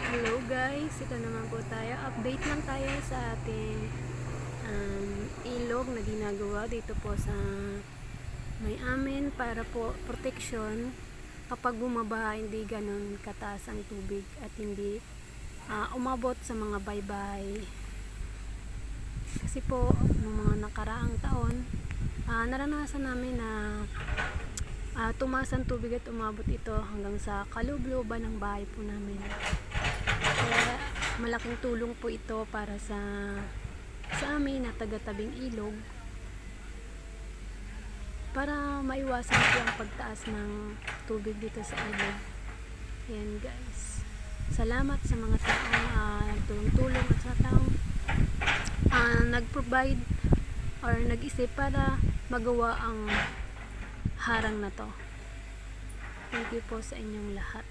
Hello guys, ito naman po tayo. Update lang tayo sa ating ilog na ginagawa dito po sa may amin para po protection kapag bumaba, hindi ganun kataas ang tubig at hindi umabot sa mga baybay. Kasi po noong mga nakaraang taon, naranasan namin na tumaas ang tubig at umabot ito hanggang sa kalubloban ng bahay po namin. Kaya malaking tulong po ito para sa amin na taga-tabing ilog para maiwasan po ang pagtaas ng tubig dito sa ilog. Yan guys. Salamat sa mga taong nagtulong-tulong at sa taong nag-provide or nag-isip para magawa ang harang na to. Thank you po sa inyong lahat.